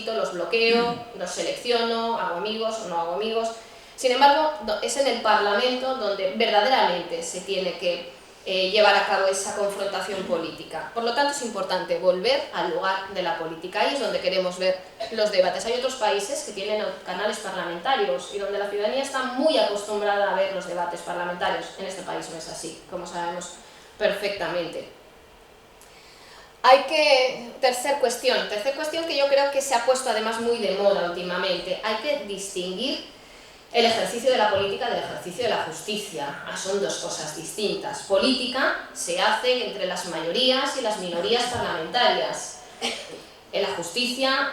los bloqueo, los selecciono, hago amigos o no hago amigos. Sin embargo, es en el Parlamento donde verdaderamente se tiene que llevar a cabo esa confrontación política. Por lo tanto, es importante volver al lugar de la política. Ahí es donde queremos ver los debates. Hay otros países que tienen canales parlamentarios y donde la ciudadanía está muy acostumbrada a ver los debates parlamentarios. En este país no es así, como sabemos perfectamente. Tercer cuestión que yo creo que se ha puesto además muy de moda últimamente. Hay que distinguir el ejercicio de la política del ejercicio de la justicia. Son dos cosas distintas. Política se hace entre las mayorías y las minorías parlamentarias. En la justicia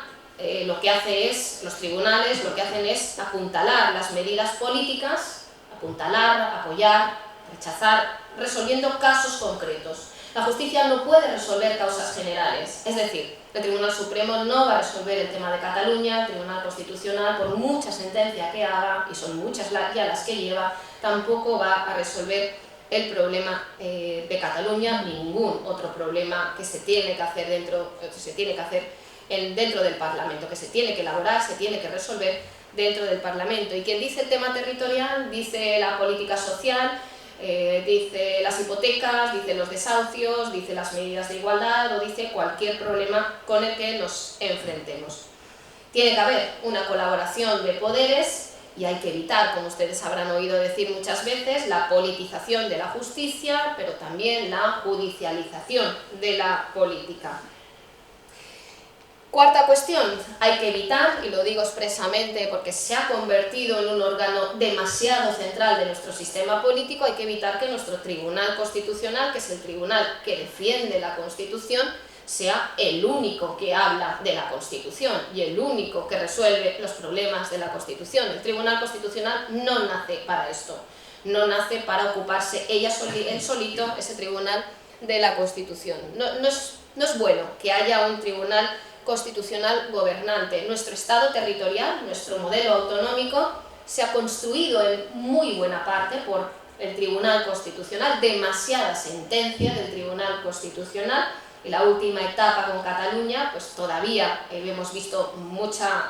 lo que hace es, los tribunales lo que hacen es apuntalar las medidas políticas, apuntalar, apoyar, rechazar, resolviendo casos concretos. La justicia no puede resolver causas generales, es decir, el Tribunal Supremo no va a resolver el tema de Cataluña, el Tribunal Constitucional, por mucha sentencia que haga, y son muchas ya las que lleva, tampoco va a resolver el problema de Cataluña, ningún otro problema que se tiene que hacer dentro del Parlamento, que se tiene que elaborar, se tiene que resolver dentro del Parlamento. Y quien dice el tema territorial, dice la política social, dice las hipotecas, dice los desahucios, dice las medidas de igualdad o dice cualquier problema con el que nos enfrentemos. Tiene que haber una colaboración de poderes y hay que evitar, como ustedes habrán oído decir muchas veces, la politización de la justicia, pero también la judicialización de la política. Cuarta cuestión, hay que evitar, y lo digo expresamente porque se ha convertido en un órgano demasiado central de nuestro sistema político, hay que evitar que nuestro Tribunal Constitucional, que es el tribunal que defiende la Constitución, sea el único que habla de la Constitución y el único que resuelve los problemas de la Constitución. El Tribunal Constitucional no nace para esto, no nace para ocuparse él solito, ese tribunal, de la Constitución. No es bueno que haya un tribunal constitucional gobernante. Nuestro Estado territorial, nuestro modelo autonómico, se ha construido en muy buena parte por el Tribunal Constitucional, demasiadas sentencias del Tribunal Constitucional, y la última etapa con Cataluña, pues todavía hemos visto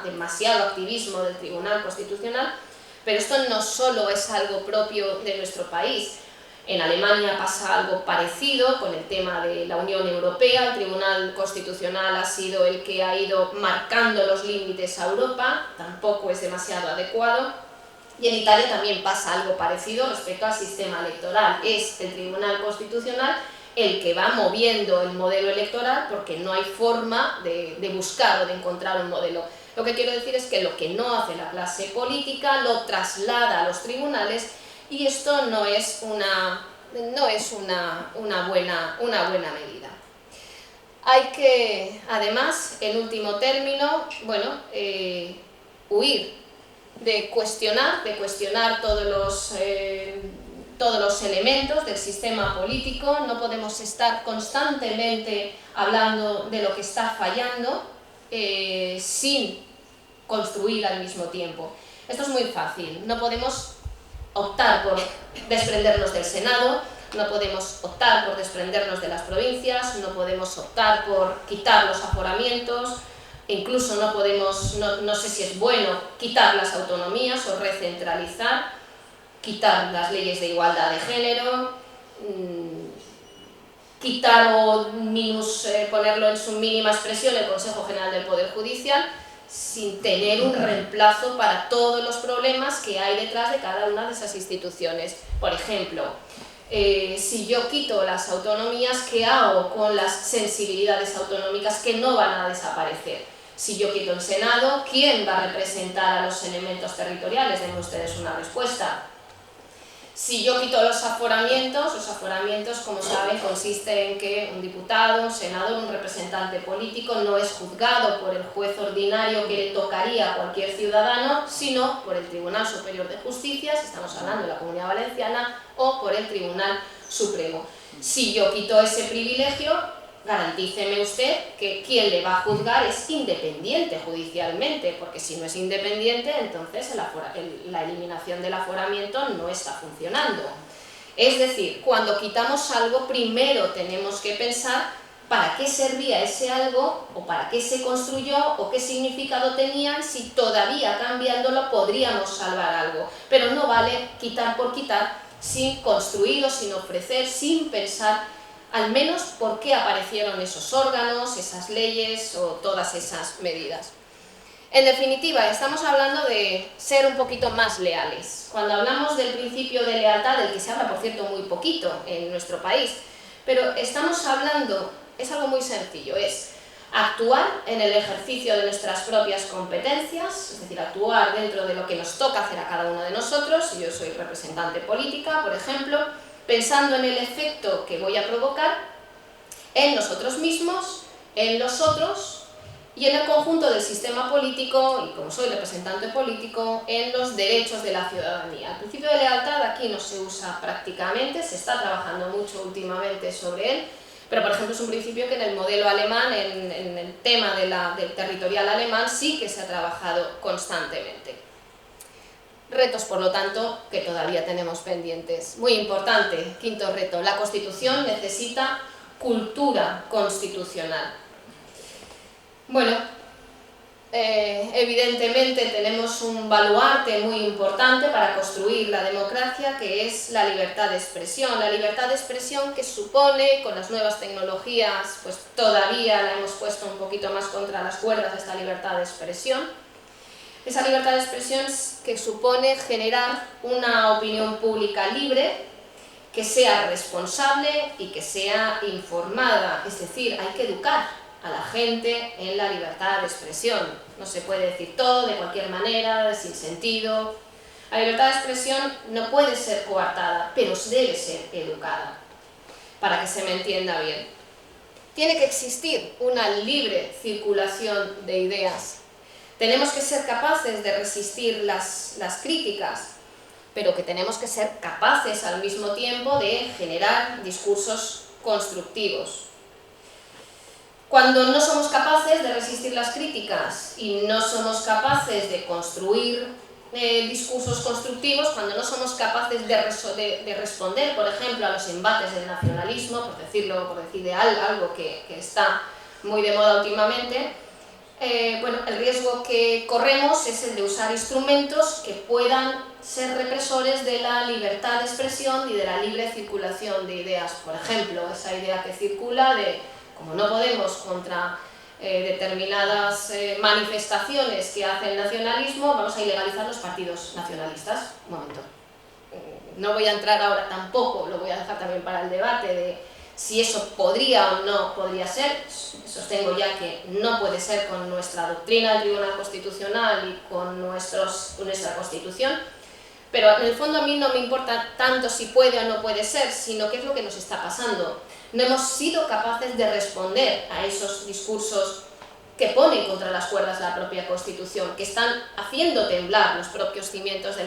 demasiado activismo del Tribunal Constitucional, pero esto no solo es algo propio de nuestro país. En Alemania pasa algo parecido con el tema de la Unión Europea. El Tribunal Constitucional ha sido el que ha ido marcando los límites a Europa, tampoco es demasiado adecuado. Y en Italia también pasa algo parecido respecto al sistema electoral. Es el Tribunal Constitucional el que va moviendo el modelo electoral porque no hay forma de buscar o de encontrar un modelo. Lo que quiero decir es que lo que no hace la clase política lo traslada a los tribunales. Y esto no es una buena medida. Hay que, además, en último término, huir de cuestionar todos los elementos del sistema político. No podemos estar constantemente hablando de lo que está fallando sin construir al mismo tiempo. Esto es muy fácil. No podemos optar por desprendernos del Senado, no podemos optar por desprendernos de las provincias, no podemos optar por quitar los aforamientos, e incluso no sé si es bueno quitar las autonomías o recentralizar, quitar las leyes de igualdad de género, quitar o ponerlo en su mínima expresión el Consejo General del Poder Judicial, sin tener un reemplazo para todos los problemas que hay detrás de cada una de esas instituciones. Por ejemplo, si yo quito las autonomías, ¿qué hago con las sensibilidades autonómicas que no van a desaparecer? Si yo quito el Senado, ¿quién va a representar a los elementos territoriales? Den ustedes una respuesta. Si yo quito los aforamientos, como saben, consiste en que un diputado, un senador, un representante político no es juzgado por el juez ordinario que le tocaría a cualquier ciudadano, sino por el Tribunal Superior de Justicia, si estamos hablando de la Comunidad Valenciana, o por el Tribunal Supremo. Si yo quito ese privilegio, garantíceme usted que quien le va a juzgar es independiente judicialmente, porque si no es independiente, entonces la eliminación del aforamiento no está funcionando. Es decir, cuando quitamos algo, primero tenemos que pensar para qué servía ese algo, o para qué se construyó, o qué significado tenían, si todavía cambiándolo podríamos salvar algo. Pero no vale quitar por quitar, sin construir o sin ofrecer, sin pensar al menos por qué aparecieron esos órganos, esas leyes o todas esas medidas. En definitiva, estamos hablando de ser un poquito más leales. Cuando hablamos del principio de lealtad, del que se habla, por cierto, muy poquito en nuestro país, pero estamos hablando, es algo muy sencillo, es actuar en el ejercicio de nuestras propias competencias, es decir, actuar dentro de lo que nos toca hacer a cada uno de nosotros. Si yo soy representante política, por ejemplo, pensando en el efecto que voy a provocar en nosotros mismos, en los otros y en el conjunto del sistema político, y como soy representante político, en los derechos de la ciudadanía. El principio de lealtad aquí no se usa prácticamente, se está trabajando mucho últimamente sobre él, pero por ejemplo es un principio que en el modelo alemán, en el tema del territorial alemán, sí que se ha trabajado constantemente. Retos, por lo tanto, que todavía tenemos pendientes. Muy importante, quinto reto, la Constitución necesita cultura constitucional. Bueno, evidentemente tenemos un baluarte muy importante para construir la democracia, que es la libertad de expresión. La libertad de expresión que supone, con las nuevas tecnologías, pues todavía la hemos puesto un poquito más contra las cuerdas, esta libertad de expresión. Esa libertad de expresión que supone generar una opinión pública libre, que sea responsable y que sea informada, es decir, hay que educar a la gente en la libertad de expresión. No se puede decir todo de cualquier manera, sin sentido. La libertad de expresión no puede ser coartada, pero debe ser educada, para que se me entienda bien. Tiene que existir una libre circulación de ideas. Tenemos que ser capaces de resistir las críticas, pero que tenemos que ser capaces al mismo tiempo de generar discursos constructivos. Cuando no somos capaces de resistir las críticas y no somos capaces de construir discursos constructivos, cuando no somos capaces de responder, por ejemplo, a los embates del nacionalismo, por decir de algo que está muy de moda últimamente, bueno, el riesgo que corremos es el de usar instrumentos que puedan ser represores de la libertad de expresión y de la libre circulación de ideas. Por ejemplo, esa idea que circula de, como no podemos contra determinadas manifestaciones que hace el nacionalismo, vamos a ilegalizar los partidos nacionalistas. Un momento. No voy a entrar ahora tampoco, lo voy a dejar también para el debate de si eso podría o no podría ser. Sostengo ya que no puede ser con nuestra doctrina del Tribunal Constitucional y con nuestra Constitución, pero en el fondo a mí no me importa tanto si puede o no puede ser, sino qué es lo que nos está pasando. No hemos sido capaces de responder a esos discursos que ponen contra las cuerdas la propia Constitución, que están haciendo temblar los propios cimientos de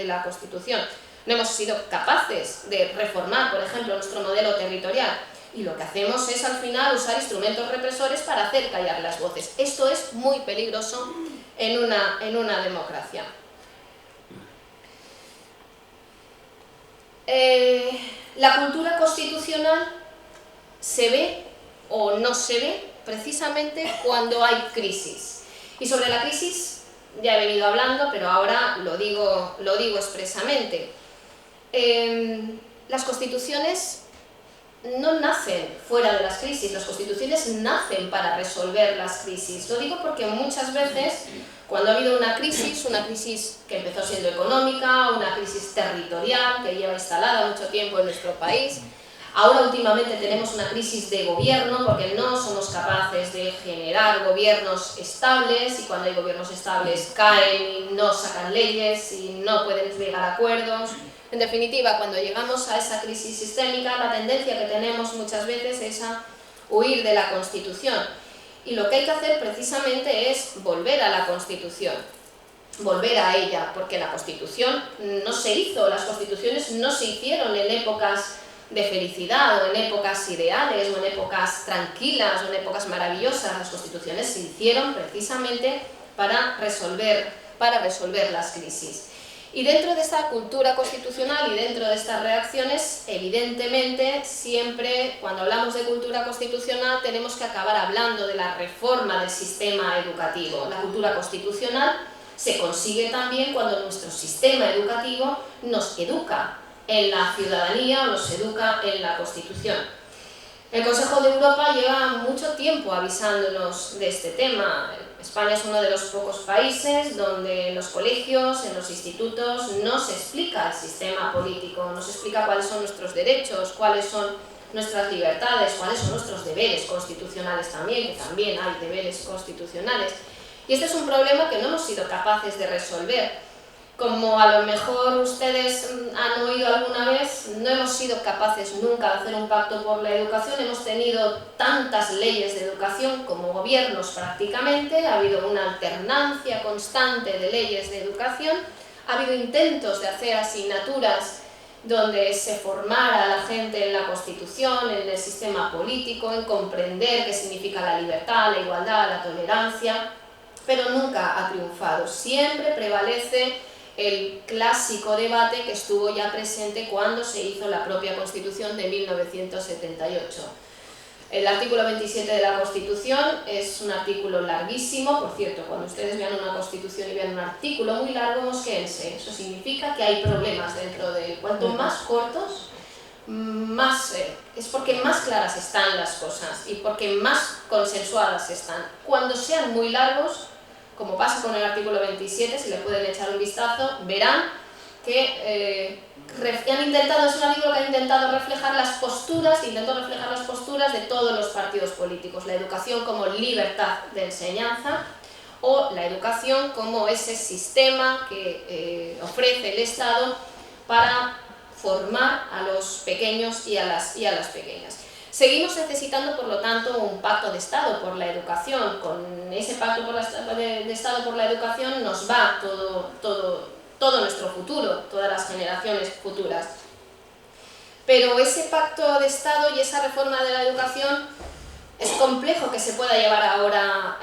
la Constitución. No hemos sido capaces de reformar, por ejemplo, nuestro modelo territorial. Y lo que hacemos es, al final, usar instrumentos represores para hacer callar las voces. Esto es muy peligroso en una democracia. La cultura constitucional se ve o no se ve precisamente cuando hay crisis. Y sobre la crisis ya he venido hablando, pero ahora lo digo expresamente. Las constituciones no nacen fuera de las crisis, las constituciones nacen para resolver las crisis. Lo digo porque muchas veces, cuando ha habido una crisis que empezó siendo económica, una crisis territorial que lleva instalada mucho tiempo en nuestro país, ahora últimamente tenemos una crisis de gobierno porque no somos capaces de generar gobiernos estables, y cuando hay gobiernos estables caen y no sacan leyes y no pueden llegar a acuerdos. En definitiva, cuando llegamos a esa crisis sistémica, la tendencia que tenemos muchas veces es a huir de la Constitución. Y lo que hay que hacer precisamente es volver a la Constitución, volver a ella, porque la Constitución no se hizo, las constituciones no se hicieron en épocas de felicidad, o en épocas ideales, o en épocas tranquilas, o en épocas maravillosas. Las constituciones se hicieron precisamente para resolver las crisis. Y dentro de esta cultura constitucional y dentro de estas reacciones, evidentemente, siempre cuando hablamos de cultura constitucional tenemos que acabar hablando de la reforma del sistema educativo. La cultura constitucional se consigue también cuando nuestro sistema educativo nos educa en la ciudadanía o nos educa en la Constitución. El Consejo de Europa lleva mucho tiempo avisándonos de este tema. España es uno de los pocos países donde en los colegios, en los institutos, no se explica el sistema político, no se explica cuáles son nuestros derechos, cuáles son nuestras libertades, cuáles son nuestros deberes constitucionales también, que también hay deberes constitucionales. Y este es un problema que no hemos sido capaces de resolver. Como a lo mejor ustedes han oído alguna vez, no hemos sido capaces nunca de hacer un pacto por la educación. Hemos tenido tantas leyes de educación como gobiernos prácticamente, ha habido una alternancia constante de leyes de educación, ha habido intentos de hacer asignaturas donde se formara a la gente en la Constitución, en el sistema político, en comprender qué significa la libertad, la igualdad, la tolerancia, pero nunca ha triunfado. Siempre prevalece el clásico debate que estuvo ya presente cuando se hizo la propia Constitución de 1978. El artículo 27 de la Constitución es un artículo larguísimo. Por cierto, cuando ustedes vean una Constitución y vean un artículo muy largo, mosquéense. Eso significa que hay problemas dentro de él. Cuanto más cortos, más es porque más claras están las cosas y porque más consensuadas están. Cuando sean muy largos, como pasa con el artículo 27, si le pueden echar un vistazo, verán que es un artículo que ha intentado reflejar las posturas, de todos los partidos políticos. La educación como libertad de enseñanza o la educación como ese sistema que ofrece el Estado para formar a los pequeños y a las pequeñas. Seguimos necesitando, por lo tanto, un pacto de Estado por la educación. Con ese pacto de Estado por la educación nos va todo nuestro futuro, todas las generaciones futuras. Pero ese pacto de Estado y esa reforma de la educación es complejo que se pueda llevar ahora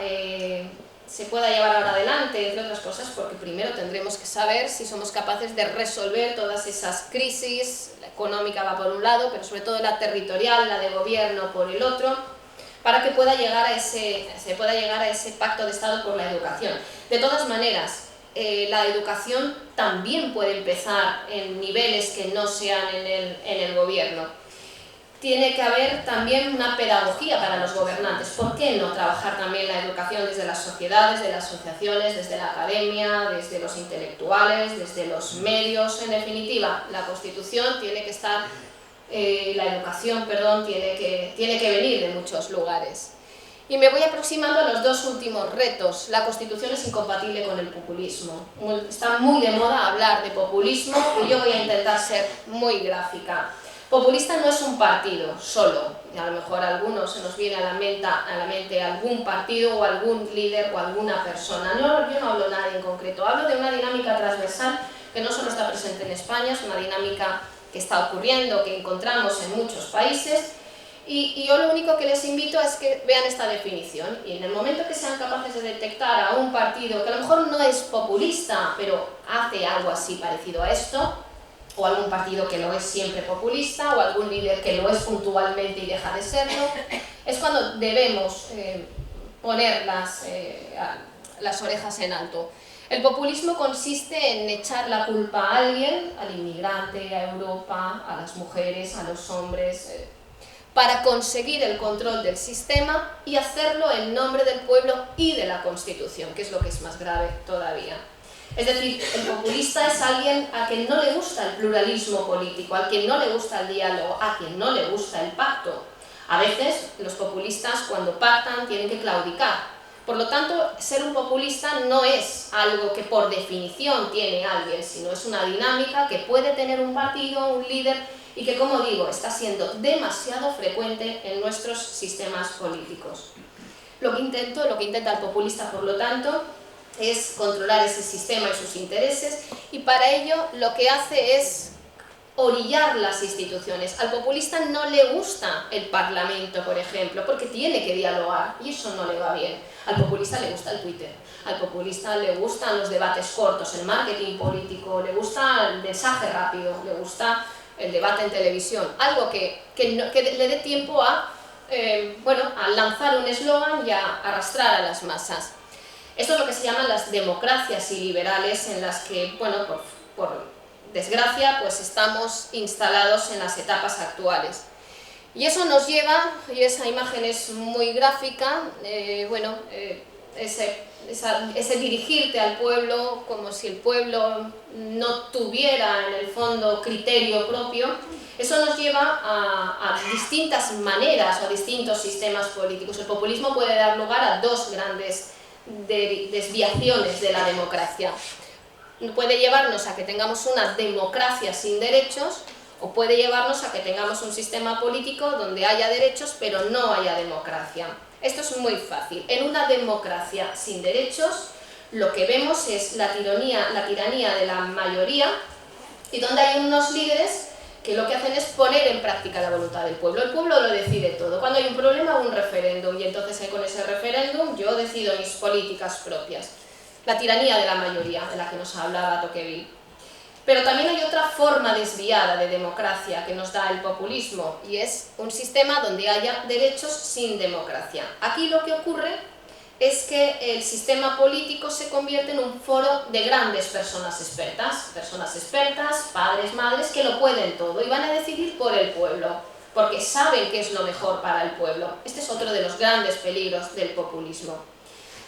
adelante, entre otras cosas, porque primero tendremos que saber si somos capaces de resolver todas esas crisis. La económica va por un lado, pero sobre todo la territorial, la de gobierno por el otro, para que se pueda llegar a ese pacto de Estado por la educación. De todas maneras, la educación también puede empezar en niveles que no sean en el gobierno. Tiene que haber también una pedagogía para los gobernantes. ¿Por qué no trabajar también la educación desde las sociedades, desde las asociaciones, desde la academia, desde los intelectuales, desde los medios? En definitiva, la Constitución tiene que estar, la educación, perdón, tiene que venir de muchos lugares. Y me voy aproximando a los dos últimos retos. La Constitución es incompatible con el populismo. Está muy de moda hablar de populismo y yo voy a intentar ser muy gráfica. Populista no es un partido solo, y a lo mejor a algunos se nos viene a la mente algún partido o algún líder o alguna persona. No, yo no hablo de nadie en concreto, hablo de una dinámica transversal que no solo está presente en España, es una dinámica que está ocurriendo, que encontramos en muchos países, y yo lo único que les invito es que vean esta definición y en el momento que sean capaces de detectar a un partido que a lo mejor no es populista, pero hace algo así parecido a esto, o algún partido que lo es siempre populista, o algún líder que lo es puntualmente y deja de serlo, es cuando debemos poner las orejas en alto. El populismo consiste en echar la culpa a alguien, al inmigrante, a Europa, a las mujeres, a los hombres, para conseguir el control del sistema y hacerlo en nombre del pueblo y de la Constitución, que es lo que es más grave todavía. Es decir, el populista es alguien a quien no le gusta el pluralismo político, a quien no le gusta el diálogo, a quien no le gusta el pacto. A veces los populistas cuando pactan tienen que claudicar. Por lo tanto, ser un populista no es algo que por definición tiene alguien, sino es una dinámica que puede tener un partido, un líder, y que, como digo, está siendo demasiado frecuente en nuestros sistemas políticos. Lo que intenta el populista, por lo tanto, es controlar ese sistema y sus intereses, y para ello lo que hace es orillar las instituciones. Al populista no le gusta el Parlamento, por ejemplo, porque tiene que dialogar y eso no le va bien. Al populista le gusta el Twitter, Al populista le gustan los debates cortos, el marketing político, le gusta el mensaje rápido, le gusta el debate en televisión, algo que le dé tiempo a, a lanzar un eslogan y a arrastrar a las masas. Esto es lo que se llaman las democracias iliberales, en las que, bueno, por desgracia, pues estamos instalados en las etapas actuales. Y eso nos lleva, y esa imagen es muy gráfica, ese dirigirte al pueblo como si el pueblo no tuviera en el fondo criterio propio, eso nos lleva a distintas maneras o a distintos sistemas políticos. El populismo puede dar lugar a dos grandes desviaciones de la democracia. Puede llevarnos a que tengamos una democracia sin derechos, o puede llevarnos a que tengamos un sistema político donde haya derechos pero no haya democracia. Esto es muy fácil. En una democracia sin derechos lo que vemos es la tiranía de la mayoría, y donde hay unos líderes que lo que hacen es poner en práctica la voluntad del pueblo. El pueblo lo decide todo. Cuando hay un problema, un referéndum, y entonces con ese referéndum yo decido mis políticas propias. La tiranía de la mayoría, de la que nos hablaba Tocqueville. Pero también hay otra forma desviada de democracia que nos da el populismo, y es un sistema donde haya derechos sin democracia. Aquí lo que ocurre es que el sistema político se convierte en un foro de grandes personas expertas, padres, madres, que lo pueden todo y van a decidir por el pueblo, porque saben qué es lo mejor para el pueblo. Este es otro de los grandes peligros del populismo.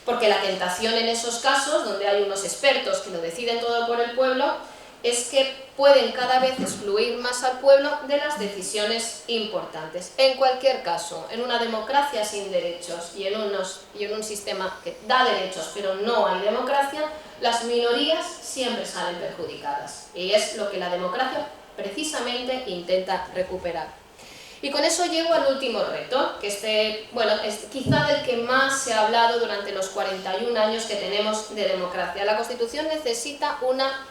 Porque la tentación en esos casos, donde hay unos expertos que lo deciden todo por el pueblo, es que pueden cada vez excluir más al pueblo de las decisiones importantes. En cualquier caso, en una democracia sin derechos y en un sistema que da derechos pero no hay democracia, las minorías siempre salen perjudicadas. Y es lo que la democracia precisamente intenta recuperar. Y con eso llego al último reto, que es quizá del que más se ha hablado durante los 41 años que tenemos de democracia. La Constitución necesita una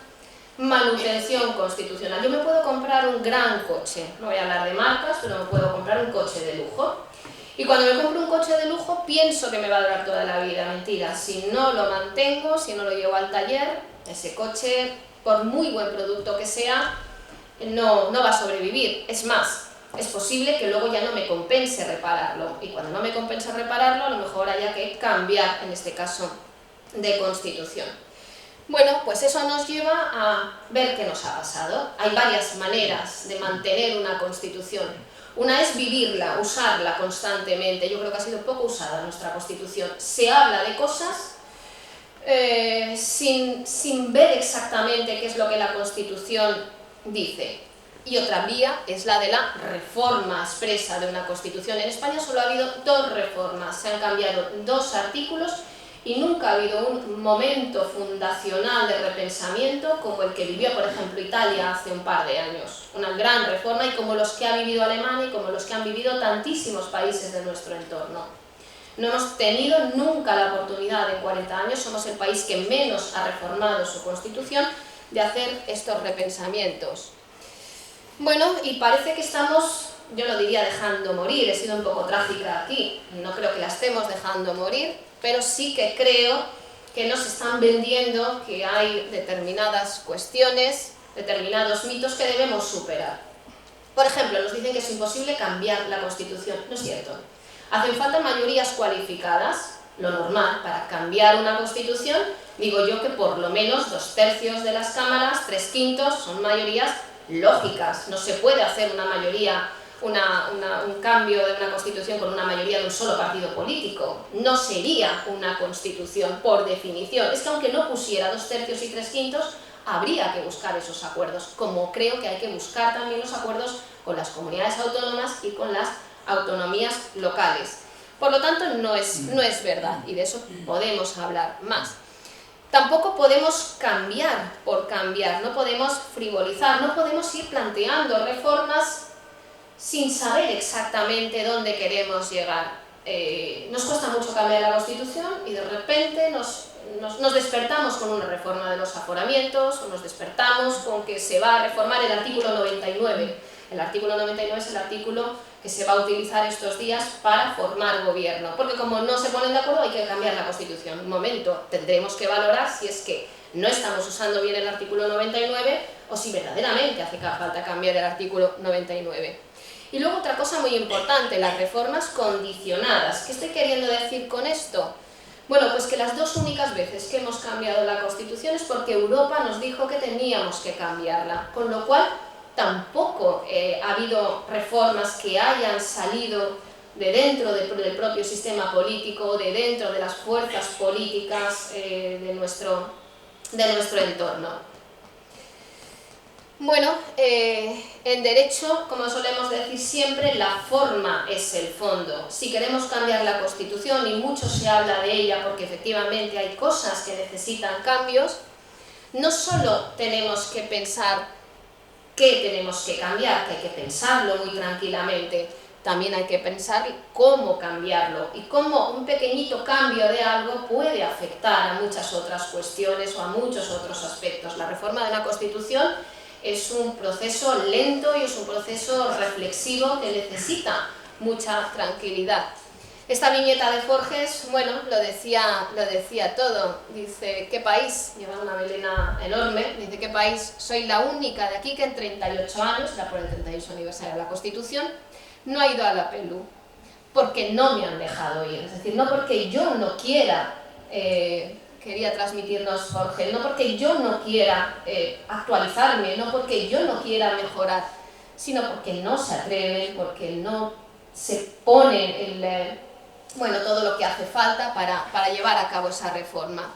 manutención constitucional. Yo me puedo comprar un gran coche, no voy a hablar de marcas, pero me puedo comprar un coche de lujo. Y cuando me compro un coche de lujo pienso que me va a durar toda la vida. Mentira, si no lo mantengo, si no lo llevo al taller, ese coche, por muy buen producto que sea, no va a sobrevivir. Es más, es posible que luego ya no me compense repararlo, y cuando no me compense repararlo, a lo mejor haya que cambiar, en este caso, de constitución. Bueno, pues eso nos lleva a ver qué nos ha pasado. Hay varias maneras de mantener una constitución. Una es vivirla, usarla constantemente. Yo creo que ha sido poco usada nuestra constitución. Se habla de cosas sin ver exactamente qué es lo que la constitución dice. Y otra vía es la de la reforma expresa de una constitución. En España solo ha habido 2 reformas, se han cambiado 2 artículos y nunca ha habido un momento fundacional de repensamiento como el que vivió, por ejemplo, Italia hace un par de años. Una gran reforma, y como los que ha vivido Alemania y como los que han vivido tantísimos países de nuestro entorno. No hemos tenido nunca la oportunidad en 40 años, somos el país que menos ha reformado su constitución, de hacer estos repensamientos. Bueno, y parece que estamos, yo no diría dejando morir, he sido un poco trágica aquí, no creo que la estemos dejando morir, pero sí que creo que nos están vendiendo que hay determinadas cuestiones, determinados mitos que debemos superar. Por ejemplo, nos dicen que es imposible cambiar la Constitución. No es cierto. Hacen falta mayorías cualificadas, lo normal para cambiar una Constitución. Digo yo que por lo menos 2/3 de las cámaras, 3/5 son mayorías lógicas. No se puede hacer una mayoría, un cambio de una constitución con una mayoría de un solo partido político. No sería una constitución por definición. Es que aunque no pusiera 2/3 y 3/5, habría que buscar esos acuerdos, como creo que hay que buscar también los acuerdos con las comunidades autónomas y con las autonomías locales. Por lo tanto, no es verdad, y de eso podemos hablar más. Tampoco podemos cambiar por cambiar, no podemos frivolizar, no podemos ir planteando reformas sin saber exactamente dónde queremos llegar. Nos cuesta mucho cambiar la Constitución y de repente nos despertamos con una reforma de los aforamientos, o nos despertamos con que se va a reformar el artículo 99. El artículo 99 es el artículo que se va a utilizar estos días para formar gobierno, porque como no se ponen de acuerdo hay que cambiar la Constitución. Un momento, tendremos que valorar si es que no estamos usando bien el artículo 99 o si verdaderamente hace falta cambiar el artículo 99. Y luego otra cosa muy importante, las reformas condicionadas. ¿Qué estoy queriendo decir con esto? Bueno, pues que las dos únicas veces que hemos cambiado la Constitución es porque Europa nos dijo que teníamos que cambiarla, con lo cual tampoco ha habido reformas que hayan salido de dentro del propio sistema político, de dentro de las fuerzas políticas de nuestro entorno. Bueno, en derecho, como solemos decir siempre, la forma es el fondo. Si queremos cambiar la Constitución, y mucho se habla de ella porque efectivamente hay cosas que necesitan cambios, no solo tenemos que pensar qué tenemos que cambiar, que hay que pensarlo muy tranquilamente, también hay que pensar cómo cambiarlo y cómo un pequeñito cambio de algo puede afectar a muchas otras cuestiones o a muchos otros aspectos. La reforma de la Constitución es un proceso lento y es un proceso reflexivo que necesita mucha tranquilidad. Esta viñeta de Forges, bueno, lo decía todo. Dice, ¿qué país? Lleva una melena enorme. Dice, ¿qué país? Soy la única de aquí que en 38 años, ya por el 38 aniversario de la Constitución, no ha ido a la PELU, porque no me han dejado ir. Es decir, no porque yo no quiera, quería transmitirnos Jorge, no porque yo no quiera actualizarme, no porque yo no quiera mejorar, sino porque no se atreven, porque no se ponen todo lo que hace falta para llevar a cabo esa reforma.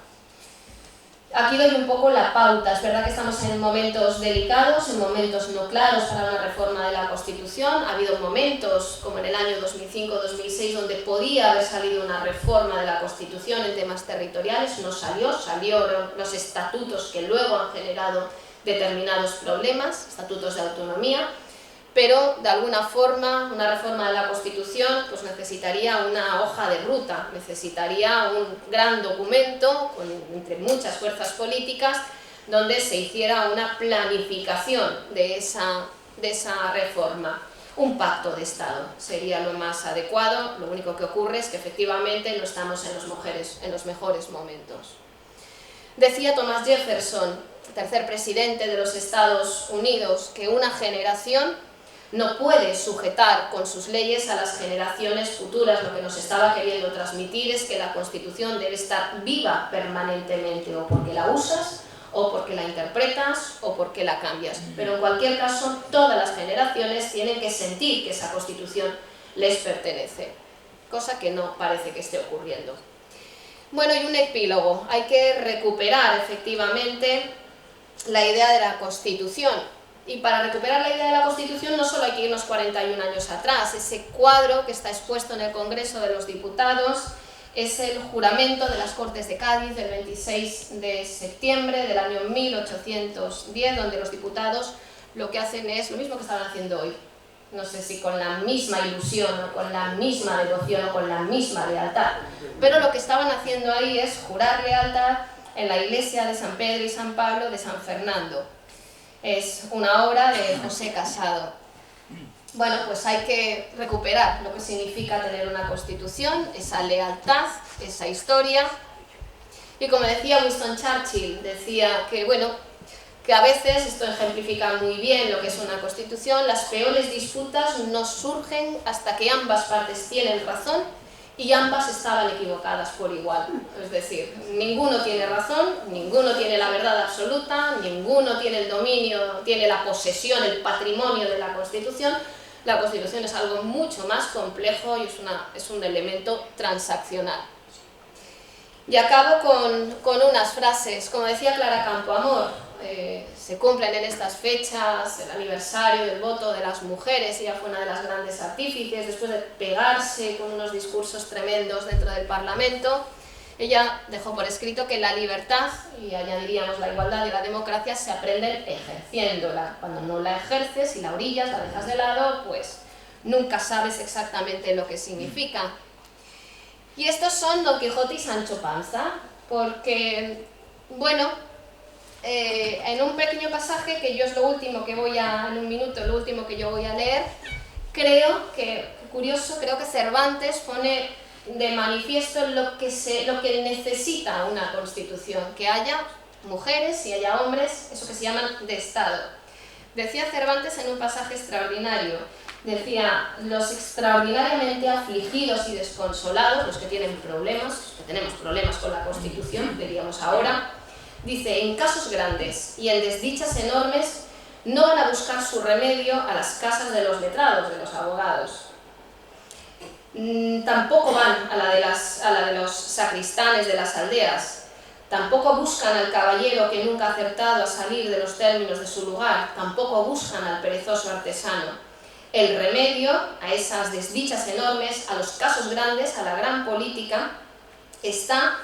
Aquí doy un poco la pauta. Es verdad que estamos en momentos delicados, en momentos no claros para una reforma de la Constitución. Ha habido momentos, como en el año 2005-2006, donde podía haber salido una reforma de la Constitución en temas territoriales. No salió, salieron los estatutos que luego han generado determinados problemas, estatutos de autonomía, pero de alguna forma una reforma de la Constitución pues necesitaría una hoja de ruta, necesitaría un gran documento entre muchas fuerzas políticas donde se hiciera una planificación de esa reforma. Un pacto de Estado sería lo más adecuado. Lo único que ocurre es que efectivamente no estamos en los mejores momentos. Decía Thomas Jefferson, tercer presidente de los Estados Unidos, que una generación no puede sujetar con sus leyes a las generaciones futuras. Lo que nos estaba queriendo transmitir es que la Constitución debe estar viva permanentemente, o porque la usas, o porque la interpretas, o porque la cambias. Pero en cualquier caso, todas las generaciones tienen que sentir que esa Constitución les pertenece, cosa que no parece que esté ocurriendo. Bueno, y un epílogo. Hay que recuperar efectivamente la idea de la Constitución. Y para recuperar la idea de la Constitución no solo hay que irnos 41 años atrás. Ese cuadro que está expuesto en el Congreso de los Diputados es el juramento de las Cortes de Cádiz del 26 de septiembre del año 1810, donde los diputados lo que hacen es lo mismo que estaban haciendo hoy. No sé si con la misma ilusión, o con la misma devoción, o con la misma lealtad, pero lo que estaban haciendo ahí es jurar lealtad en la iglesia de San Pedro y San Pablo de San Fernando. Es una obra de José Casado. Bueno, pues hay que recuperar lo que significa tener una Constitución, esa lealtad, esa historia. Y como decía Winston Churchill, decía que, bueno, que a veces, esto ejemplifica muy bien lo que es una Constitución, las peores disputas no surgen hasta que ambas partes tienen razón y ambas estaban equivocadas por igual. Es decir, ninguno tiene razón, ninguno tiene la verdad absoluta, ninguno tiene el dominio, tiene la posesión, el patrimonio de la Constitución. La Constitución es algo mucho más complejo y es un elemento transaccional. Y acabo con unas frases. Como decía Clara Campoamor, se cumplen en estas fechas el aniversario del voto de las mujeres. Ella fue una de las grandes artífices, después de pegarse con unos discursos tremendos dentro del Parlamento. Ella dejó por escrito que la libertad, y añadiríamos la igualdad y la democracia, se aprenden ejerciéndola. Cuando no la ejerces y la orillas, la dejas de lado, pues nunca sabes exactamente lo que significa. Y estos son Don Quijote y Sancho Panza, porque, bueno, en un pequeño pasaje, que yo es lo último que voy a, en un minuto, lo último que yo voy a leer, creo que, curioso, creo que Cervantes pone de manifiesto lo que necesita una constitución, que haya mujeres y haya hombres, eso que se llaman de Estado. Decía Cervantes en un pasaje extraordinario, decía, los extraordinariamente afligidos y desconsolados, los que tienen problemas, los que tenemos problemas con la Constitución, diríamos ahora, dice, en casos grandes y en desdichas enormes, no van a buscar su remedio a las casas de los letrados, de los abogados. Tampoco van a la de los sacristanes de las aldeas. Tampoco buscan al caballero que nunca ha acertado a salir de los términos de su lugar. Tampoco buscan al perezoso artesano. El remedio a esas desdichas enormes, a los casos grandes, a la gran política, está...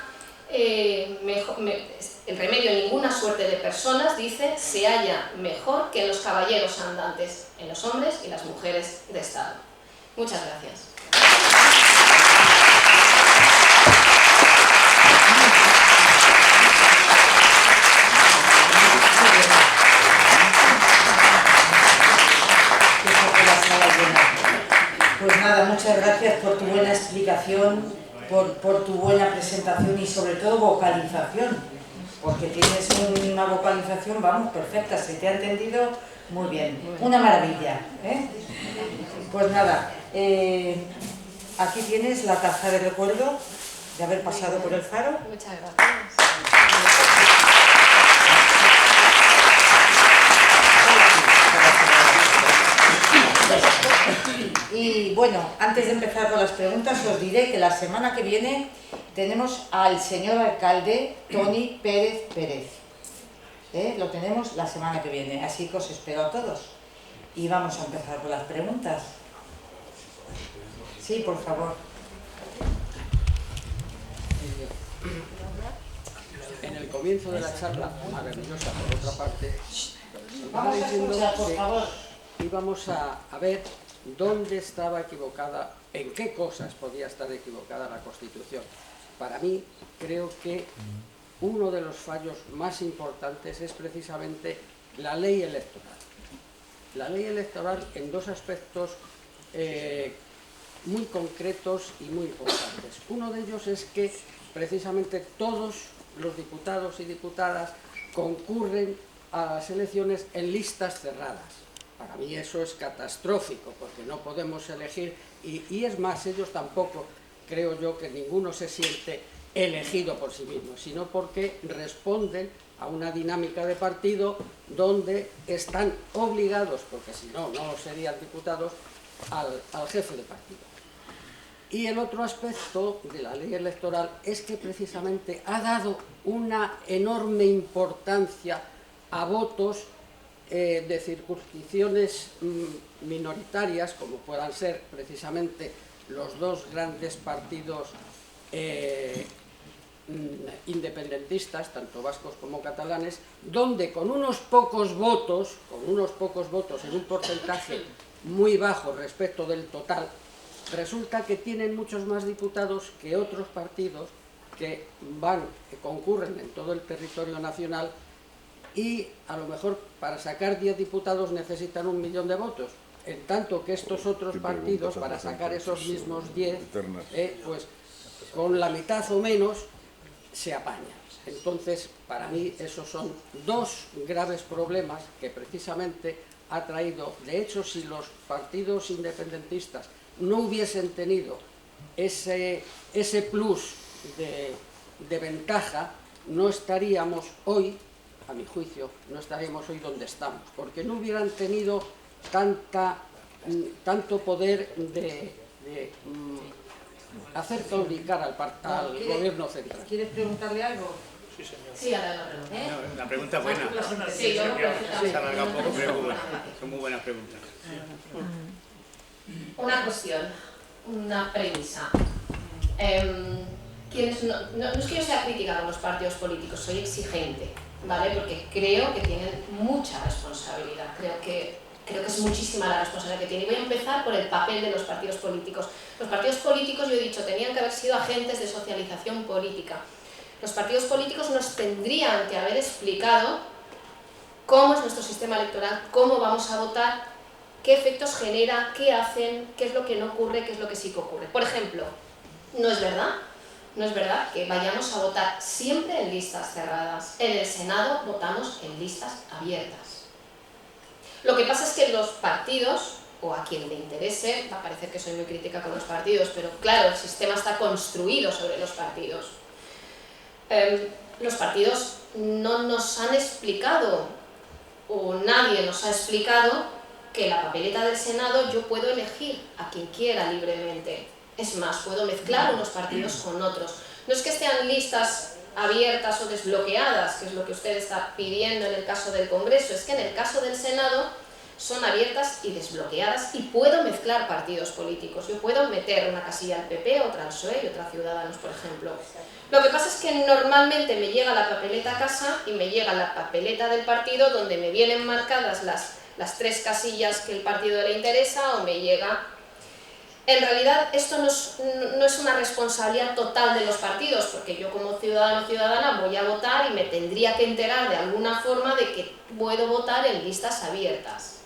el remedio en ninguna suerte de personas, dice, se halla mejor que en los caballeros andantes, en los hombres y las mujeres de Estado. Muchas gracias. Pues nada, muchas gracias por tu buena explicación, por tu buena presentación y sobre todo vocalización, porque tienes una vocalización, vamos, perfecta, se te ha entendido muy bien, una maravilla, ¿eh? Pues nada, aquí tienes la taza de recuerdo de haber pasado por el Faro. Muchas gracias. Y bueno, antes de empezar con las preguntas os diré que la semana que viene tenemos al señor alcalde Toni Pérez Pérez. Lo tenemos la semana que viene, así que os espero a todos. Y vamos a empezar con las preguntas. Sí, por favor. En el comienzo de la charla, maravillosa por otra parte, Vamos a escuchar, por favor. íbamos a ver dónde estaba equivocada, en qué cosas podía estar equivocada la Constitución. Para mí, creo que uno de los fallos más importantes es precisamente la ley electoral. La ley electoral en dos aspectos muy concretos y muy importantes. Uno de ellos es que precisamente todos los diputados y diputadas concurren a las elecciones en listas cerradas. Para mí eso es catastrófico, porque no podemos elegir, y es más, ellos tampoco, creo yo, que ninguno se siente elegido por sí mismo, sino porque responden a una dinámica de partido donde están obligados, porque si no, no serían diputados, al jefe de partido. Y el otro aspecto de la ley electoral es que precisamente ha dado una enorme importancia a votos de circunscripciones minoritarias, como puedan ser precisamente los dos grandes partidos independentistas, tanto vascos como catalanes, donde con unos pocos votos en un porcentaje muy bajo respecto del total, resulta que tienen muchos más diputados que otros partidos que concurren en todo el territorio nacional, y a lo mejor para sacar 10 diputados necesitan 1 millón de votos, en tanto que estos otros partidos para sacar esos mismos 10, pues con la mitad o menos se apañan. Entonces, para mí esos son dos graves problemas que precisamente ha traído. De hecho, si los partidos independentistas no hubiesen tenido ese plus de ventaja, no estaríamos hoy, a mi juicio, no estaríamos hoy donde estamos, porque no hubieran tenido tanto poder de hacer claudicar al gobierno central. ¿Quieres preguntarle algo? Sí, señor. Sí, ahora la pregunta. La pregunta es buena. Sí, yo lo Se alarga un poco, pero es muy buena. Son muy buenas preguntas. Una cuestión, una premisa. No es que yo sea crítica con los partidos políticos, soy exigente, ¿vale? Porque creo que tienen mucha responsabilidad, creo que es muchísima la responsabilidad que tienen. Y voy a empezar por el papel de los partidos políticos. Los partidos políticos, yo he dicho, tenían que haber sido agentes de socialización política. Los partidos políticos nos tendrían que haber explicado cómo es nuestro sistema electoral, cómo vamos a votar qué efectos genera, qué hacen, qué es lo que no ocurre, qué es lo que sí que ocurre. Por ejemplo, no es verdad que vayamos a votar siempre en listas cerradas. En el Senado votamos en listas abiertas. Lo que pasa es que los partidos, o a quien le interese, va a parecer que soy muy crítica con los partidos, pero claro, el sistema está construido sobre los partidos. Los partidos no nos han explicado, o nadie nos ha explicado, que la papeleta del Senado yo puedo elegir a quien quiera libremente. Es más, puedo mezclar unos partidos con otros. No es que estén listas abiertas o desbloqueadas, que es lo que usted está pidiendo en el caso del Congreso, es que en el caso del Senado son abiertas y desbloqueadas y puedo mezclar partidos políticos. Yo puedo meter una casilla al PP, otra al PSOE y otra a Ciudadanos, por ejemplo. Lo que pasa es que normalmente me llega la papeleta a casa y me llega la papeleta del partido donde me vienen marcadas las 3 casillas que el partido le interesa, o me llega... En realidad esto no es una responsabilidad total de los partidos, porque yo como ciudadano o ciudadana voy a votar y me tendría que enterar de alguna forma de que puedo votar en listas abiertas.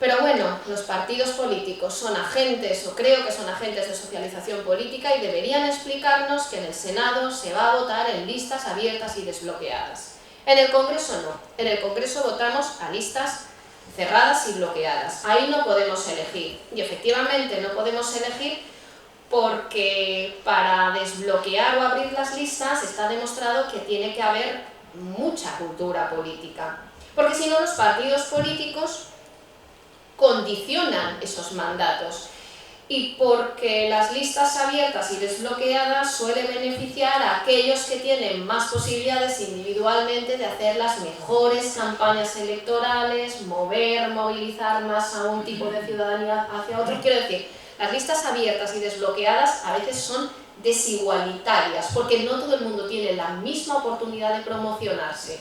Pero bueno, los partidos políticos son agentes, o creo que son agentes de socialización política, y deberían explicarnos que en el Senado se va a votar en listas abiertas y desbloqueadas. En el Congreso no, en el Congreso votamos a listas cerradas y bloqueadas. Ahí no podemos elegir, y efectivamente no podemos elegir porque para desbloquear o abrir las listas está demostrado que tiene que haber mucha cultura política, porque si no los partidos políticos condicionan esos mandatos, y porque las listas abiertas y desbloqueadas suelen beneficiar a aquellos que tienen más posibilidades individualmente de hacer las mejores campañas electorales, movilizar más a un tipo de ciudadanía hacia otro. Quiero decir, las listas abiertas y desbloqueadas a veces son desigualitarias, porque no todo el mundo tiene la misma oportunidad de promocionarse,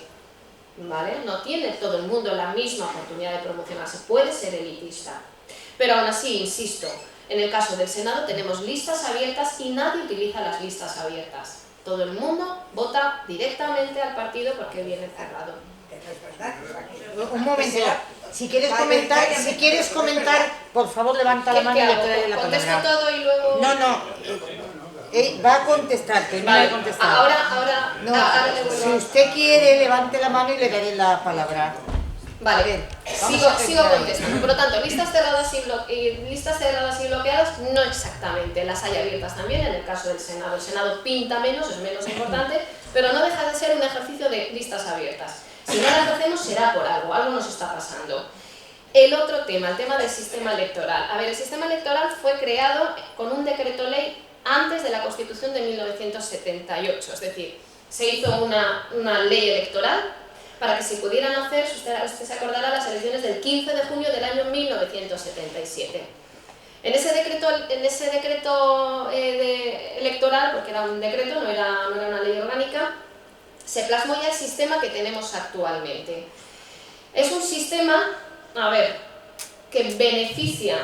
¿vale? No tiene todo el mundo la misma oportunidad de promocionarse, puede ser elitista. Pero aún así, insisto, en el caso del Senado tenemos listas abiertas y nadie utiliza las listas abiertas. Todo el mundo vota directamente al partido porque viene cerrado. Un momento, si quieres comentar, por favor levanta la mano y le doy la ¿Contesto palabra. todo y luego...? Va a contestar, termina de contestar. Ahora le vuelvo Si usted quiere, levante la mano y le daré la palabra. Vale, sigo contestando. Por lo tanto, listas cerradas y bloqueadas no exactamente, las hay abiertas también en el caso del Senado. El Senado pinta menos, es menos importante, pero no deja de ser un ejercicio de listas abiertas. Si no las hacemos será por algo nos está pasando. El otro tema, el tema del sistema electoral. A ver, el sistema electoral fue creado con un decreto ley antes de la Constitución de 1978, es decir, se hizo una ley electoral para que se pudieran hacer, si usted se acordará, las elecciones del 15 de junio del año 1977. En ese decreto electoral, porque era un decreto, no era una ley orgánica, se plasmó ya el sistema que tenemos actualmente. Es un sistema, que beneficia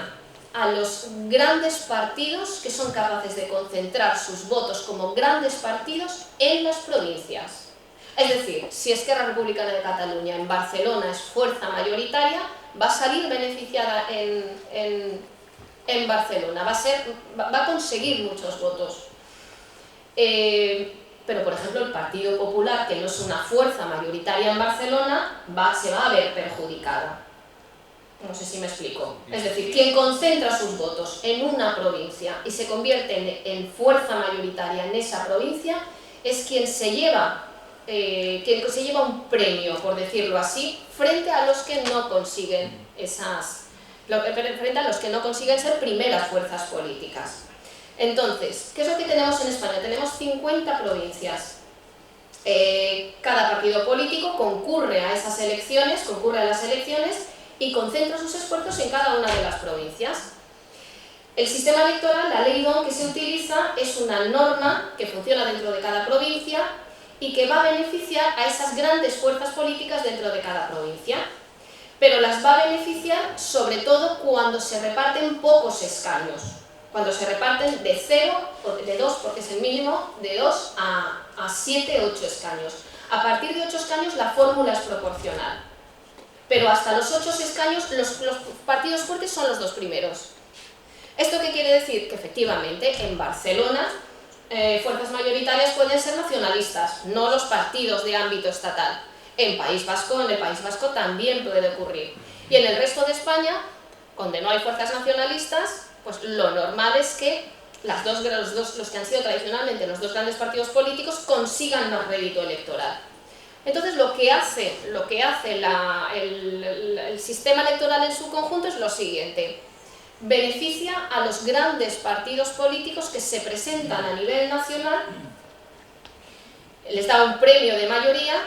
a los grandes partidos que son capaces de concentrar sus votos como grandes partidos en las provincias. Es decir, si Esquerra Republicana de Cataluña en Barcelona es fuerza mayoritaria, va a salir beneficiada en Barcelona, va a conseguir muchos votos. Pero, por ejemplo, el Partido Popular, que no es una fuerza mayoritaria en Barcelona, se va a ver perjudicado. No sé si me explico. Es decir, quien concentra sus votos en una provincia y se convierte en fuerza mayoritaria en esa provincia es quien se lleva un premio, por decirlo así, frente a los que no consiguen ser primeras fuerzas políticas. Entonces, ¿qué es lo que tenemos en España? Tenemos 50 provincias. Cada partido político concurre a las elecciones y concentra sus esfuerzos en cada una de las provincias. El sistema electoral, la ley DON que se utiliza, es una norma que funciona dentro de cada provincia y que va a beneficiar a esas grandes fuerzas políticas dentro de cada provincia. Pero las va a beneficiar sobre todo cuando se reparten pocos escaños. Cuando se reparten de 0, de 2 porque es el mínimo, de 2 a 7, 8 escaños. A partir de 8 escaños la fórmula es proporcional. pero hasta los 8 escaños los partidos fuertes son los 2 primeros. ¿Esto qué quiere decir? Que efectivamente en Barcelona fuerzas mayoritarias pueden ser nacionalistas, no los partidos de ámbito estatal. En el País Vasco también puede ocurrir. Y en el resto de España, donde no hay fuerzas nacionalistas, pues lo normal es que los que han sido tradicionalmente los 2 grandes partidos políticos consigan más rédito electoral. Entonces lo que hace el sistema electoral en su conjunto es lo siguiente: beneficia a los grandes partidos políticos que se presentan a nivel nacional, les da un premio de mayoría,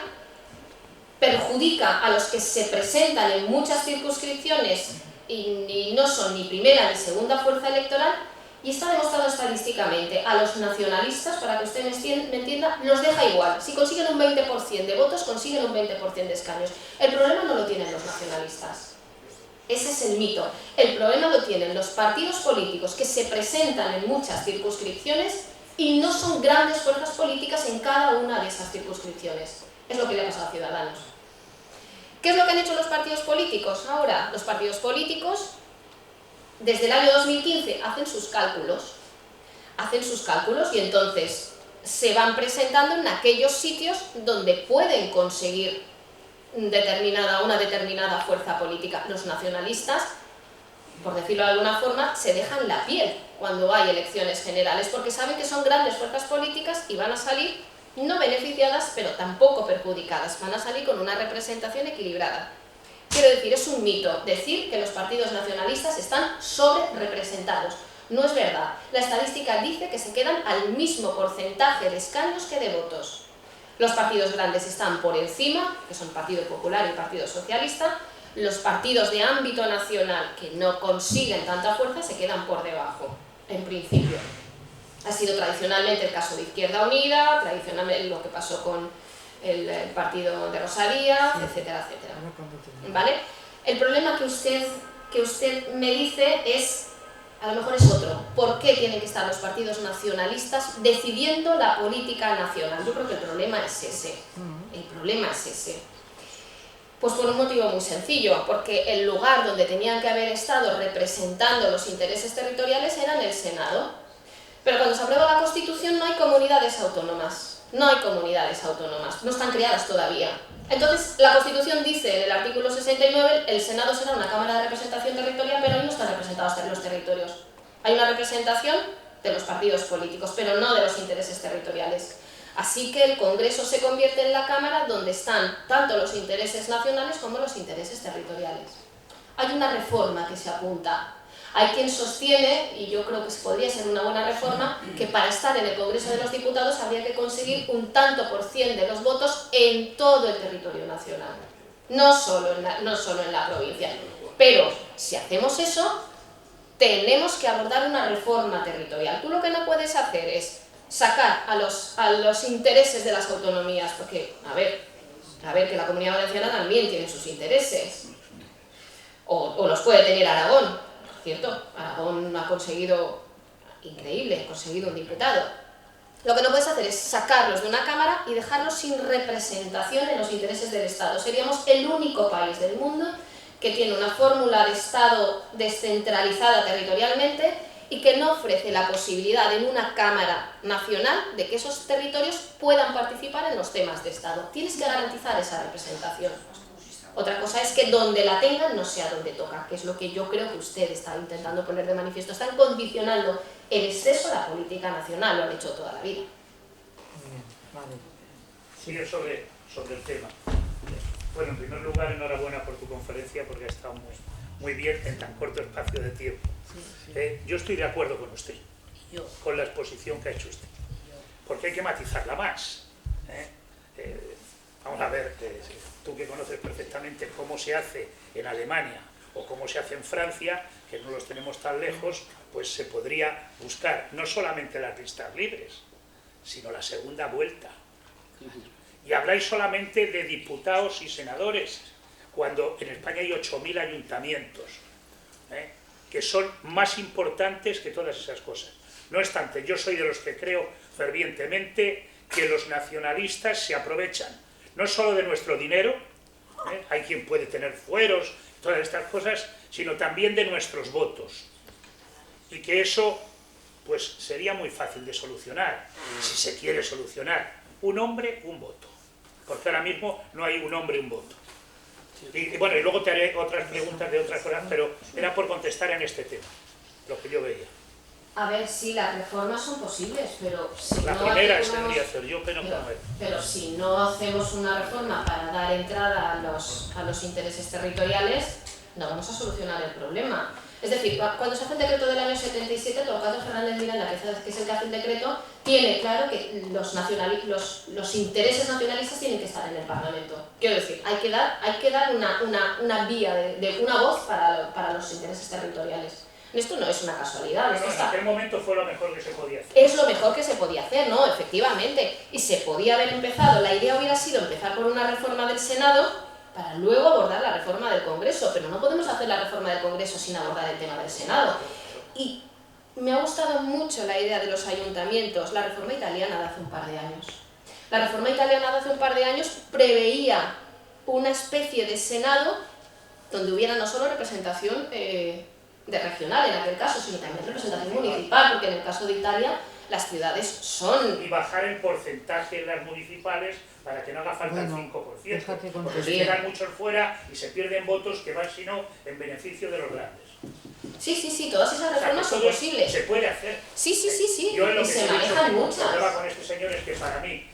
perjudica a los que se presentan en muchas circunscripciones y no son ni primera ni segunda fuerza electoral, y está demostrado estadísticamente. A los nacionalistas, para que usted me entienda, los deja igual. Si consiguen un 20% de votos, consiguen un 20% de escaños. El problema no lo tienen los nacionalistas. Ese es el mito. El problema lo tienen los partidos políticos que se presentan en muchas circunscripciones y no son grandes fuerzas políticas en cada una de esas circunscripciones. Es lo que le ha pasado a Ciudadanos. ¿Qué es lo que han hecho los partidos políticos ahora? Los partidos políticos, desde el año 2015, hacen sus cálculos y entonces se van presentando en aquellos sitios donde pueden conseguir una determinada fuerza política. Los nacionalistas, por decirlo de alguna forma, se dejan la piel cuando hay elecciones generales, porque saben que son grandes fuerzas políticas y van a salir no beneficiadas, pero tampoco perjudicadas, van a salir con una representación equilibrada. Quiero decir, es un mito decir que los partidos nacionalistas están sobre representados. No es verdad. La estadística dice que se quedan al mismo porcentaje de escaños que de votos. Los partidos grandes están por encima, que son Partido Popular y Partido Socialista. Los partidos de ámbito nacional que no consiguen tanta fuerza se quedan por debajo, en principio. Ha sido tradicionalmente el caso de Izquierda Unida, tradicionalmente lo que pasó con el partido de Rosa Díaz, etcétera, etcétera. ¿Vale? El problema que usted me dice es, a lo mejor es otro. ¿Por qué tienen que estar los partidos nacionalistas decidiendo la política nacional? Yo creo que el problema es ese. El problema es ese. Pues por un motivo muy sencillo, porque el lugar donde tenían que haber estado representando los intereses territoriales era en el Senado. Pero cuando se aprueba la Constitución no hay comunidades autónomas. No hay comunidades autónomas, no están creadas todavía. Entonces, la Constitución dice en el artículo 69, el Senado será una Cámara de Representación Territorial, pero ahí no están representados los territorios. Hay una representación de los partidos políticos, pero no de los intereses territoriales. Así que el Congreso se convierte en la Cámara donde están tanto los intereses nacionales como los intereses territoriales. Hay una reforma que se apunta. Hay quien sostiene, y yo creo que podría ser una buena reforma, que para estar en el Congreso de los Diputados habría que conseguir un tanto por cien de los votos en todo el territorio nacional, no solo en la provincia. Pero si hacemos eso, tenemos que abordar una reforma territorial. Tú lo que no puedes hacer es sacar a los intereses de las autonomías, porque, a ver, que la Comunidad Valenciana también tiene sus intereses, o los puede tener Aragón. ¿Cierto? Aragón ha conseguido, increíble, ha conseguido un diputado. Lo que no puedes hacer es sacarlos de una cámara y dejarlos sin representación en los intereses del Estado. Seríamos el único país del mundo que tiene una fórmula de Estado descentralizada territorialmente y que no ofrece la posibilidad en una cámara nacional de que esos territorios puedan participar en los temas de Estado. Tienes que garantizar esa representación. Otra cosa es que donde la tengan no sea donde toca, que es lo que yo creo que usted está intentando poner de manifiesto. Están condicionando en exceso la política nacional, lo han hecho toda la vida. Vale. Sí, sobre el tema. Bueno, en primer lugar, enhorabuena por tu conferencia porque ha estado muy bien en tan corto espacio de tiempo. Yo estoy de acuerdo con usted, con la exposición que ha hecho usted, porque hay que matizarla más. Vamos a ver, tú que conoces perfectamente cómo se hace en Alemania o cómo se hace en Francia, que no los tenemos tan lejos, pues se podría buscar no solamente las listas libres, sino la segunda vuelta. Y habláis solamente de diputados y senadores, cuando en España hay 8.000 ayuntamientos, que son más importantes que todas esas cosas. No obstante, yo soy de los que creo fervientemente que los nacionalistas se aprovechan no solo de nuestro dinero, Hay quien puede tener fueros, todas estas cosas, sino también de nuestros votos. Y que eso, pues, sería muy fácil de solucionar, si se quiere solucionar. Un hombre, un voto. Porque ahora mismo no hay un hombre, un voto. Y bueno, y luego te haré otras preguntas de otras cosas, pero era por contestar en este tema, lo que yo veía. A ver, sí, las reformas son posibles, pero si La no primera hacemos- tendría que ser yo, pero pero si no hacemos una reforma para dar entrada a los intereses territoriales, no vamos a solucionar el problema. Es decir, cuando se hace el decreto del año 77, Torcuato Fernández Miranda, que es el que hace el decreto, tiene claro que los intereses nacionalistas tienen que estar en el Parlamento. Quiero decir, hay que dar una vía, una voz para los intereses territoriales. Esto no es una casualidad. Pero esto en está- aquel momento fue lo mejor que se podía hacer. Es lo mejor que se podía hacer, ¿no? Efectivamente. Y se podía haber empezado, la idea hubiera sido empezar por una reforma del Senado para luego abordar la reforma del Congreso, pero no podemos hacer la reforma del Congreso sin abordar el tema del Senado. Y me ha gustado mucho la idea de los ayuntamientos, la reforma italiana de hace un par de años. La reforma italiana de hace un par de años preveía una especie de Senado donde hubiera no solo representación de regional en aquel caso, sino también representación municipal, porque en el caso de Italia las ciudades son... Y bajar el porcentaje en las municipales para que no haga falta Bueno, el 5%, déjate porque contar. se quedan muchos fuera y se pierden votos que van sino en beneficio de los grandes. Sí, todas esas O sea, que reformas son todo posibles. se puede hacer. Sí, Yo en lo y que se he dicho, manejan el muchas. problema con este señor es que para mí